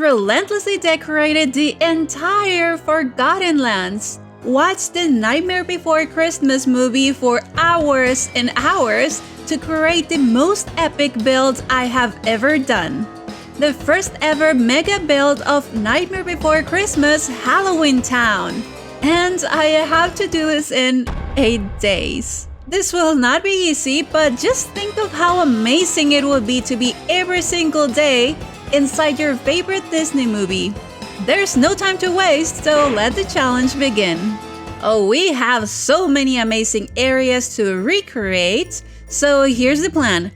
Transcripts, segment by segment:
relentlessly decorated the entire Forgotten Lands. Watch the Nightmare Before Christmas movie for hours and hours to create the most epic build I have ever done. The first ever mega build of Nightmare Before Christmas Halloween Town. And I have to do this in 8 days. This will not be easy, but just think of how amazing it would be to be every single day inside your favorite Disney movie. There's no time to waste, so let the challenge begin. Oh, we have so many amazing areas to recreate, so here's the plan.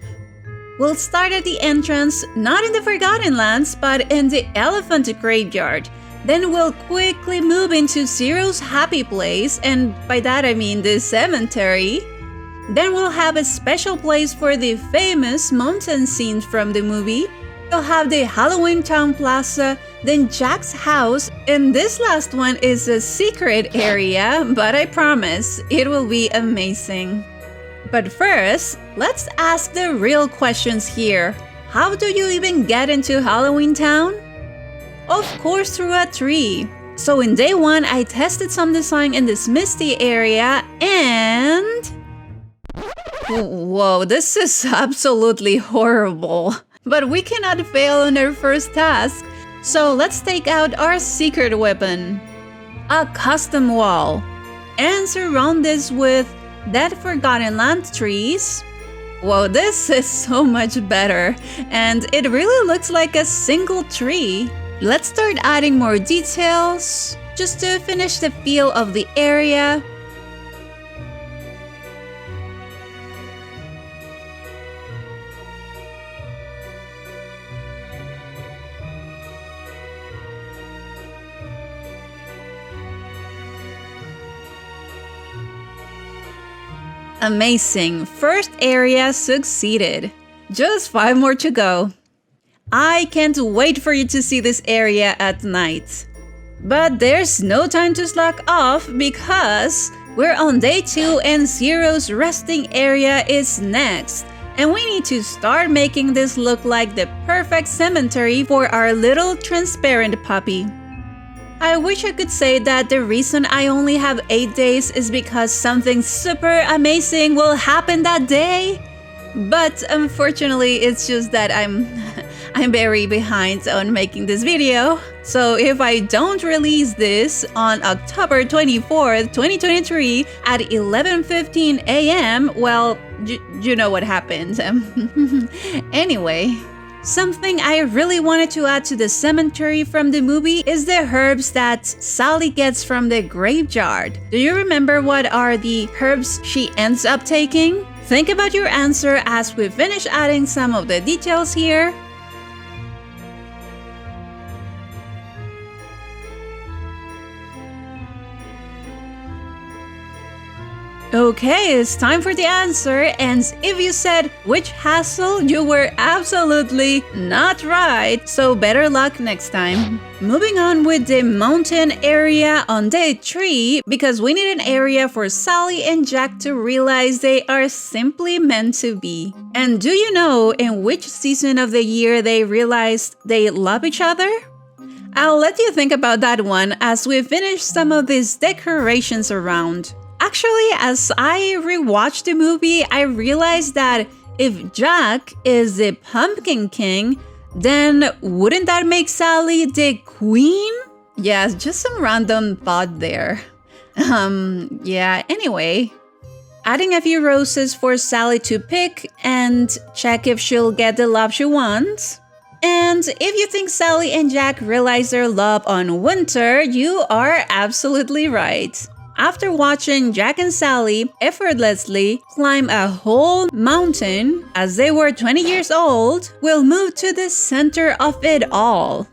We'll start at the entrance, not in the Forgotten Lands, but in the Elephant Graveyard. Then we'll quickly move into Zero's happy place, and by that I mean the cemetery. Then we'll have a special place for the famous mountain scenes from the movie. We'll have the Halloween Town Plaza, then Jack's house, and this last one is a secret area, but I promise it will be amazing. But first, let's ask the real questions here. How do you even get into Halloween Town? Of course, through a tree. So in day 1, I tested some design in this misty area and... Whoa, this is absolutely horrible. But we cannot fail on our first task. So let's take out our secret weapon. A custom wall. And surround this with Dead Forgotten Land trees. Whoa, this is so much better. And it really looks like a single tree. Let's start adding more details, just to finish the feel of the area. Amazing! First area succeeded. Just 5 more to go. I can't wait for you to see this area at night. But there's no time to slack off because we're on day 2 and Zero's resting area is next. And we need to start making this look like the perfect cemetery for our little transparent puppy. I wish I could say that the reason I only have 8 days is because something super amazing will happen that day. But unfortunately, it's just that I'm very behind on making this video. So if I don't release this on October 24th, 2023 at 11:15 a.m., well, you know what happened. Anyway. Something I really wanted to add to the cemetery from the movie is the herbs that Sally gets from the graveyard. Do you remember what are the herbs she ends up taking? Think about your answer as we finish adding some of the details here. Okay, it's time for the answer, and if you said witch hassle, you were absolutely not right, so better luck next time. Moving on with the mountain area on day 3, because we need an area for Sally and Jack to realize they are simply meant to be. And do you know in which season of the year they realized they love each other? I'll let you think about that one as we finish some of these decorations around. Actually, as I rewatched the movie, I realized that if Jack is the Pumpkin King, then wouldn't that make Sally the Queen? Yeah, just some random thought there. Yeah, anyway. Adding a few roses for Sally to pick and check if she'll get the love she wants. And if you think Sally and Jack realize their love on winter, you are absolutely right. After watching Jack and Sally effortlessly climb a whole mountain as they were 20 years old, we'll move to the center of it all.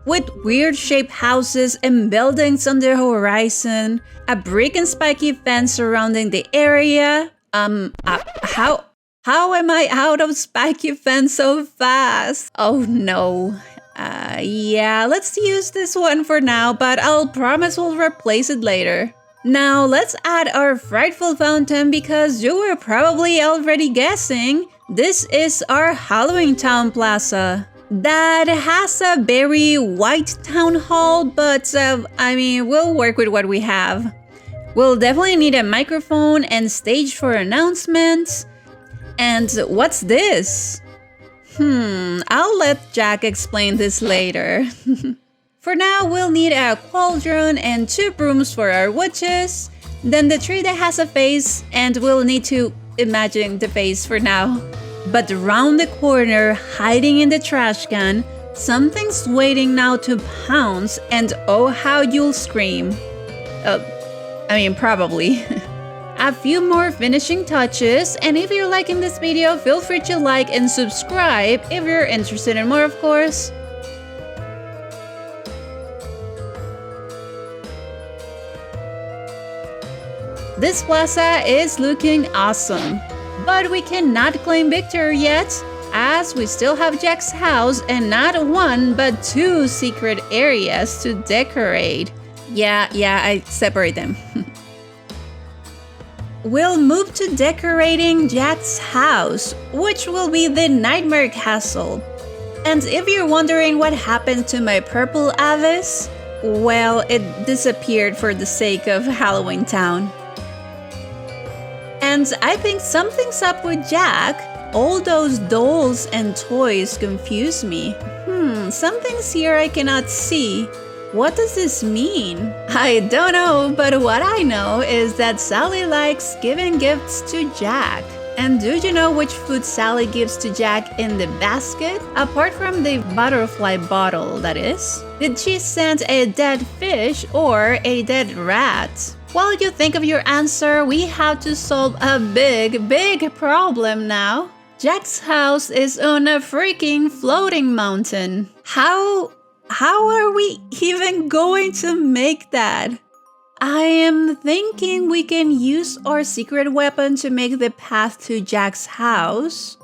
With weird-shaped houses and buildings on the horizon, a brick and spiky fence surrounding the area. How am I out of spiky fence so fast? Oh no. Yeah, let's use this one for now, but I'll promise we'll replace it later. Now, let's add our frightful fountain because you were probably already guessing This is our Halloween Town Plaza that has a very white town hall, but I mean, we'll work with what we have. We'll definitely need a microphone and stage for announcements. And what's this? I'll let Jack explain this later. For now, we'll need a cauldron and 2 brooms for our witches. Then the tree that has a face, and we'll need to imagine the face for now. But round the corner, hiding in the trash can, something's waiting now to pounce, and oh how you'll scream. I mean, probably. A few more finishing touches, and if you're liking this video, feel free to like and subscribe if you're interested in more, of course. This plaza is looking awesome, but we cannot claim victory yet, as we still have Jack's house and not 1 but 2 secret areas to decorate. Yeah, I separate them. We'll move to decorating Jack's house, which will be the Nightmare Castle. And if you're wondering what happened to my purple Avis, well, it disappeared for the sake of Halloween Town. And I think something's up with Jack. All those dolls and toys confuse me. Something's here I cannot see. What does this mean? I don't know, but what I know is that Sally likes giving gifts to Jack. And do you know which food Sally gives to Jack in the basket? Apart from the butterfly bottle, that is. Did she send a dead fish or a dead rat? While you think of your answer, we have to solve a big problem now. Jack's house is on a freaking floating mountain. How are we even going to make that? I am thinking we can use our secret weapon to make the path to Jack's house.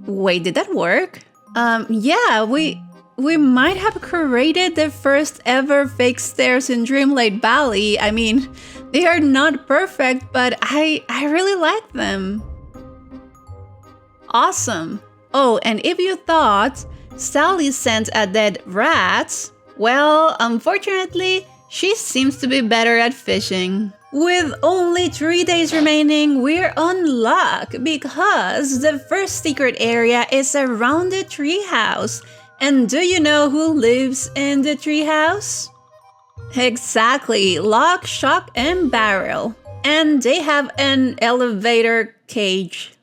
Wait, did that work? Yeah, we might have created the first ever fake stairs in Dreamlight Valley. I mean, they are not perfect, but I really like them. Awesome. Oh, and if you thought Sally sent a dead rat, well, unfortunately, she seems to be better at fishing. With only 3 days remaining, we're on luck because the first secret area is around the treehouse. And do you know who lives in the treehouse? Exactly, Lock, Shock, and Barrel. And they have an elevator cage.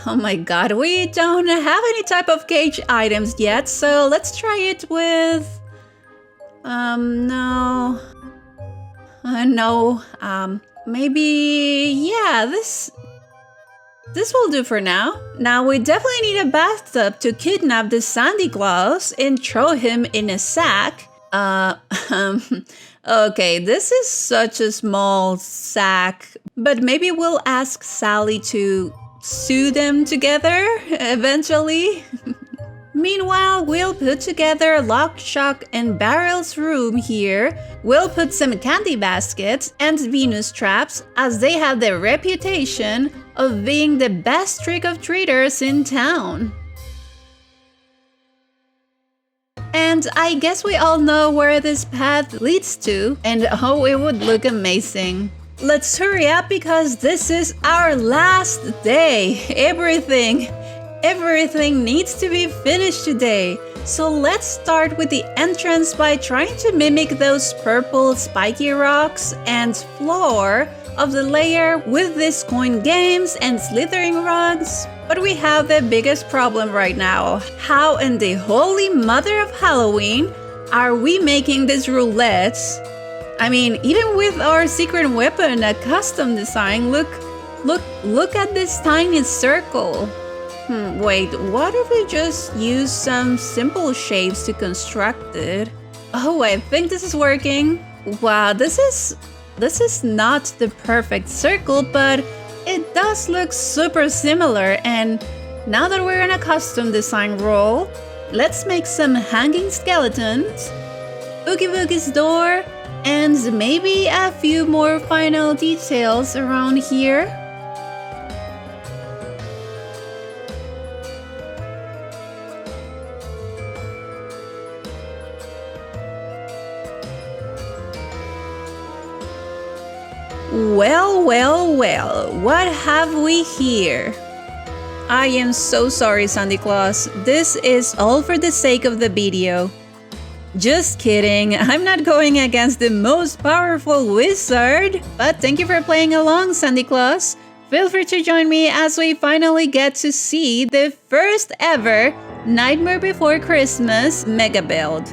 Oh my god, we don't have any type of cage items yet, so let's try it with... no... maybe... yeah, this will do for now. Now we definitely need a bathtub to kidnap the Sandy Claus and throw him in a sack. Okay, this is such a small sack, but maybe we'll ask Sally to sew them together eventually. Meanwhile, we'll put together Lock, Shock, and Barrel's room here. We'll put some candy baskets and Venus traps, as they have the reputation of being the best trick-or-treaters in town. And I guess we all know where this path leads to, and oh, it would look amazing. Let's hurry up because this is our last day. Everything needs to be finished today. So let's start with the entrance by trying to mimic those purple spiky rocks and floor of the lair with these coin games and slithering rugs. But we have the biggest problem right now. How in the holy mother of Halloween are we making these roulettes? I mean, even with our secret weapon, a custom design, look at this tiny circle. Wait, what if we just use some simple shapes to construct it? Oh, I think this is working. Wow, this is not the perfect circle, but it does look super similar. And now that we're in a custom design role, let's make some hanging skeletons, Oogie Boogie's door, and maybe a few more final details around here. Well, well, well, what have we here? I am so sorry, Santa Claus. This is all for the sake of the video. Just kidding, I'm not going against the most powerful wizard. But thank you for playing along, Santa Claus. Feel free to join me as we finally get to see the first ever Nightmare Before Christmas mega build.